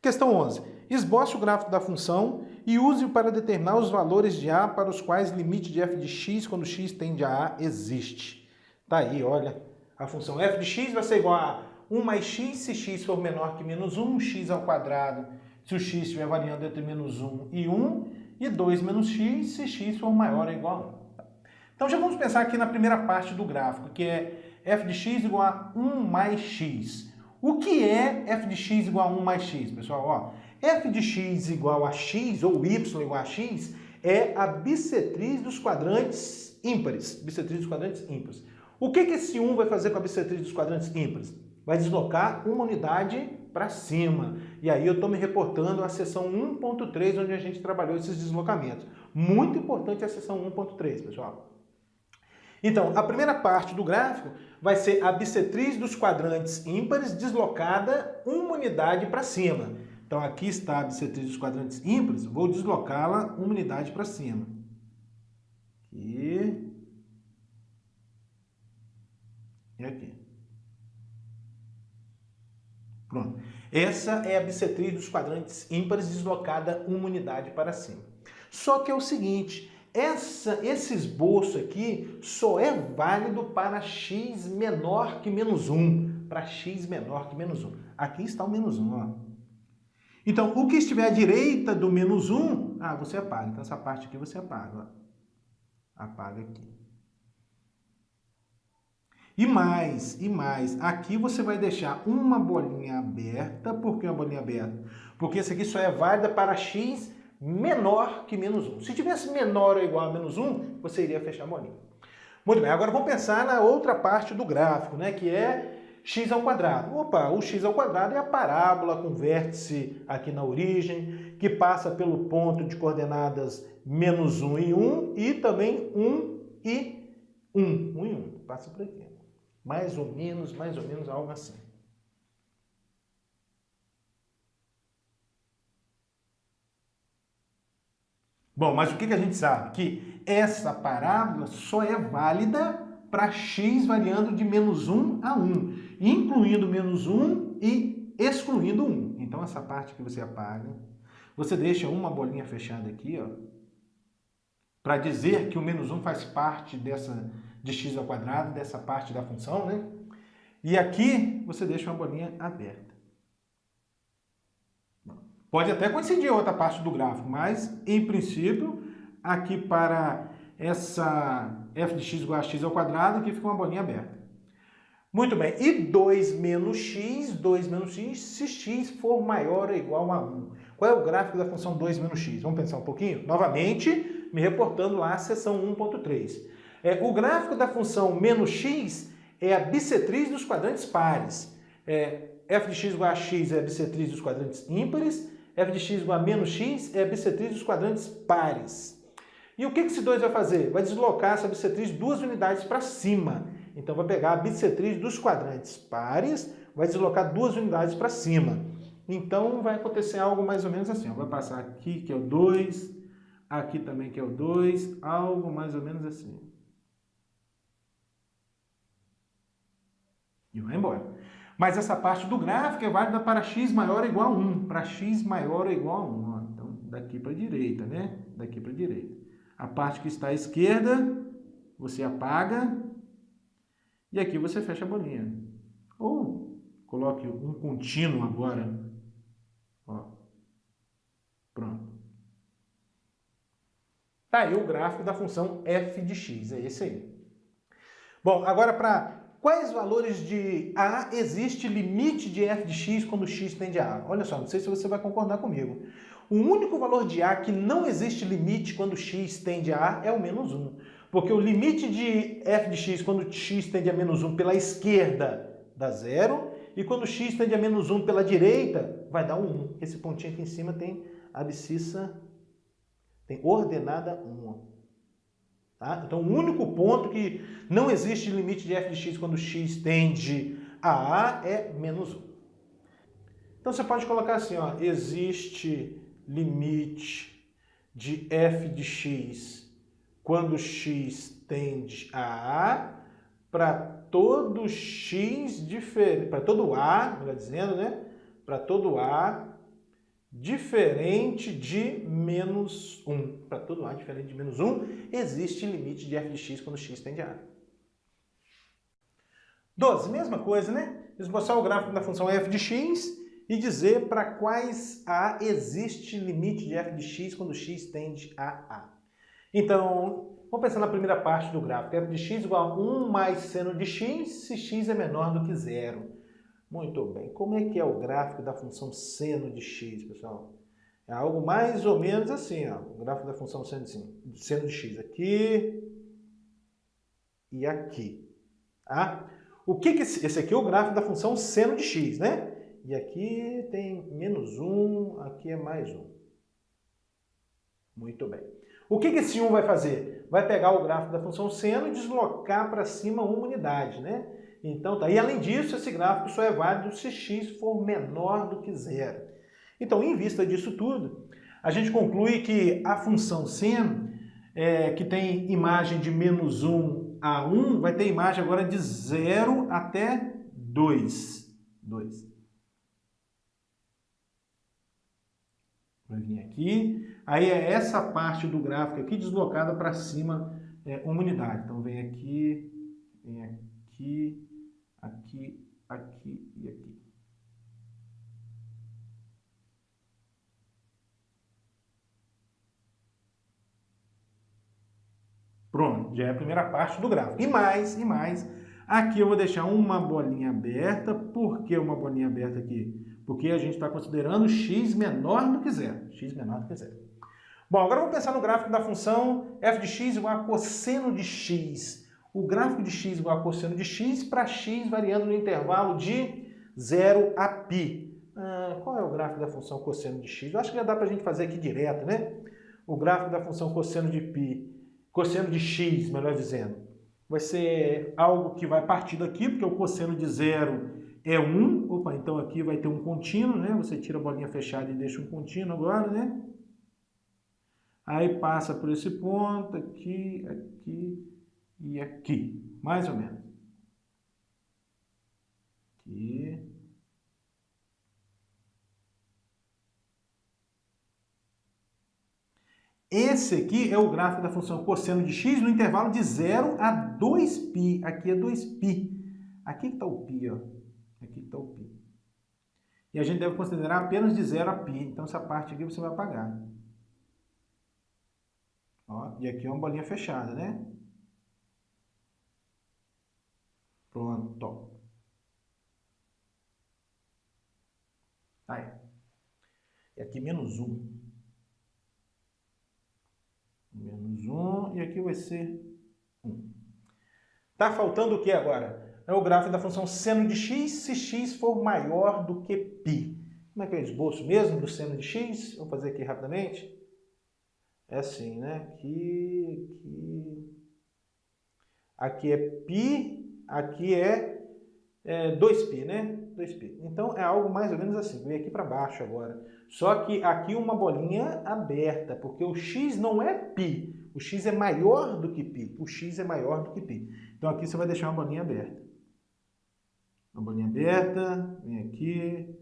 Questão 11. Esboce o gráfico da função e use-o para determinar os valores de A para os quais limite de f de x quando x tende a A existe. Tá aí, olha. A função f de x vai ser igual a 1 mais x se x for menor que menos 1, x ao quadrado se o x estiver variando entre menos 1 e 1, e 2 menos x se x for maior ou igual a 1. Então já vamos pensar aqui na primeira parte do gráfico, que é f de x igual a 1 mais x. O que é f de x igual a 1 mais x, pessoal? Ó, f de x igual a x, ou y igual a x, é a bissetriz dos quadrantes ímpares. Bissetriz dos quadrantes ímpares. O que esse 1 vai fazer com a bissetriz dos quadrantes ímpares? Vai deslocar uma unidade para cima. E aí eu estou me reportando à seção 1.3, onde a gente trabalhou esses deslocamentos. Muito importante a seção 1.3, pessoal. Então, a primeira parte do gráfico vai ser a bissetriz dos quadrantes ímpares deslocada uma unidade para cima. Então, aqui está a bissetriz dos quadrantes ímpares, vou deslocá-la uma unidade para cima. Aqui. E aqui. Pronto. Essa é a bissetriz dos quadrantes ímpares deslocada uma unidade para cima. Só que é o seguinte, esse esboço aqui só é válido para x menor que menos 1. Para x menor que menos 1. Aqui está o menos 1, ó. Então, o que estiver à direita do menos 1, você apaga. Então, essa parte aqui você apaga, ó. Apaga aqui. E mais, aqui você vai deixar uma bolinha aberta. Por que uma bolinha aberta? Porque esse aqui só é válida para x menor que menos 1. Se tivesse menor ou igual a menos 1, você iria fechar a bolinha. Muito bem, agora vamos pensar na outra parte do gráfico, né, que é x ao quadrado. Opa, o x ao quadrado é a parábola com vértice aqui na origem, que passa pelo ponto de coordenadas menos 1 e 1, e também 1 e 1. 1 e 1, passa por aqui. Mais ou menos algo assim. Bom, mas o que a gente sabe? Que essa parábola só é válida para x variando de menos 1 a 1, incluindo menos 1 e excluindo 1. Então, essa parte que você apaga, você deixa uma bolinha fechada aqui, ó, para dizer que o menos 1 faz parte de x ao quadrado, dessa parte da função, né? E aqui você deixa uma bolinha aberta. Pode até coincidir a outra parte do gráfico, mas, em princípio, aqui para essa f de x igual a x ao quadrado, aqui fica uma bolinha aberta. Muito bem, e 2 menos x, se x for maior ou igual a 1. Qual é o gráfico da função 2 menos x? Vamos pensar um pouquinho? Novamente, me reportando lá à seção 1.3. O gráfico da função menos x é a bissetriz dos quadrantes pares. F de x igual a x é a bissetriz dos quadrantes ímpares, f de x igual a menos x é a bissetriz dos quadrantes pares. E o que esse 2 vai fazer? Vai deslocar essa bissetriz 2 unidades para cima. Então, vai pegar a bissetriz dos quadrantes pares, vai deslocar 2 unidades para cima. Então, vai acontecer algo mais ou menos assim. Vai passar aqui, que é o 2, aqui também, que é o 2, algo mais ou menos assim. E vai embora. Mas essa parte do gráfico é válida para x maior ou igual a 1. Para x maior ou igual a 1. Ó. Então, daqui para a direita, né? Daqui para a direita. A parte que está à esquerda, você apaga. E aqui você fecha a bolinha. Ou coloque um contínuo agora. Ó. Pronto. Tá aí o gráfico da função f de x. É esse aí. Bom, agora para quais valores de A existe limite de f de x quando x tende a A? Olha só, não sei se você vai concordar comigo. O único valor de A que não existe limite quando x tende a A é o menos 1. Porque o limite de f de x quando x tende a menos 1 pela esquerda dá 0. E quando x tende a menos 1 pela direita, vai dar um 1. Esse pontinho aqui em cima tem abscissa, tem ordenada 1. Tá? Então, o único ponto que não existe limite de f de x quando x tende a A é menos 1. Então, você pode colocar assim, ó, existe limite de f de x quando x tende a A para todo x diferente, para todo A, melhor dizendo, né? Para todo A diferente de menos 1. Para todo A diferente de menos 1, existe limite de f de x quando x tende a A. 12, mesma coisa, né? Esboçar o gráfico da função f de x e dizer para quais A existe limite de f de x quando x tende a A. Então, vamos pensar na primeira parte do gráfico. f de x igual a 1 mais seno de x, se x é menor do que 0. Muito bem. Como é que é o gráfico da função seno de x, pessoal? É algo mais ou menos assim, ó. O gráfico da função seno de x aqui e aqui. Tá? O que esse aqui é o gráfico da função seno de x, né? E aqui tem menos 1, aqui é mais 1. Muito bem. O que esse 1 vai fazer? Vai pegar o gráfico da função seno e deslocar para cima uma unidade, né? Então, tá. E além disso, esse gráfico só é válido se x for menor do que 0. Então, em vista disso tudo, a gente conclui que a função seno, que tem imagem de menos 1 a 1, vai ter imagem agora de 0 até 2. Vai vir aqui. Aí é essa parte do gráfico aqui deslocada para cima uma unidade. Então, vem aqui, aqui e aqui. Pronto, já é a primeira parte do gráfico. E mais, aqui eu vou deixar uma bolinha aberta. Por que uma bolinha aberta aqui? Porque a gente está considerando x menor do que 0. X menor do que 0. Bom, agora vamos pensar no gráfico da função f de x igual a cosseno de x. O gráfico de x igual a cosseno de x para x variando no intervalo de 0 a π. Qual é o gráfico da função cosseno de x? Eu acho que já dá para a gente fazer aqui direto, né? O gráfico da função cosseno de π, cosseno de x, melhor dizendo, vai ser algo que vai partir daqui, porque o cosseno de 0 é 1. Opa, então aqui vai ter um contínuo, né? Você tira a bolinha fechada e deixa um contínuo agora, né? Aí passa por esse ponto, aqui, aqui e aqui. Mais ou menos. Aqui. Esse aqui é o gráfico da função cosseno de x no intervalo de 0 a 2π. Aqui é 2π. Aqui que está o π, ó. Aqui está o π. E a gente deve considerar apenas de 0 a π. Então, essa parte aqui você vai apagar. Ó, e aqui é uma bolinha fechada, né? Pronto. Aí. E aqui menos 1. Menos 1, e aqui vai ser 1. Tá faltando o que agora? É o gráfico da função seno de x, se x for maior do que π. Como é que é o esboço mesmo do seno de x? Vamos fazer aqui rapidamente. É assim, né? Aqui é π, aqui é 2π, né? 2π. Então, é algo mais ou menos assim. Vem aqui para baixo agora. Só que aqui uma bolinha aberta, porque o x não é π. O x é maior do que π. O x é maior do que π. Então, aqui você vai deixar uma bolinha aberta. Uma bolinha aberta, vem aqui.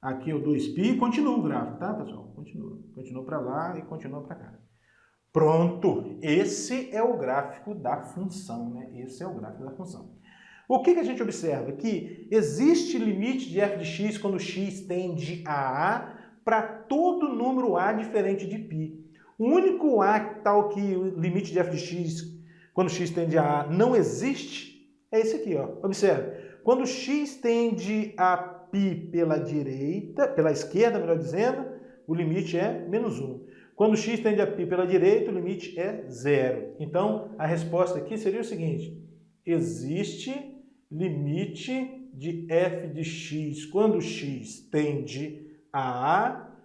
Aqui é o 2π, continua o gráfico, tá, pessoal? Continua. Continua para lá e continua para cá. Pronto! Esse é o gráfico da função, né? Esse é o gráfico da função. O que a gente observa? Que existe limite de f de x quando x tende a A para todo número A diferente de π. O único A tal que o limite de f de x quando x tende a A não existe é esse aqui, ó. Observe. Quando x tende a π pela direita, pela esquerda, melhor dizendo, o limite é menos 1. Quando x tende a π pela direita, o limite é 0. Então, a resposta aqui seria o seguinte: existe limite de f de x quando x tende a A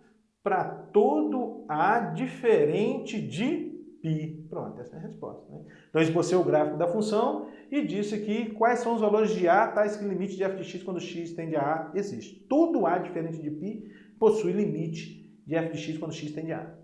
para todo A diferente de π. Pronto, essa é a resposta, né? Então, esbocei o gráfico da função e disse aqui quais são os valores de A, tais que o limite de f de x quando x tende a A existe. Todo A diferente de π possui limite de f de x quando x tende a A.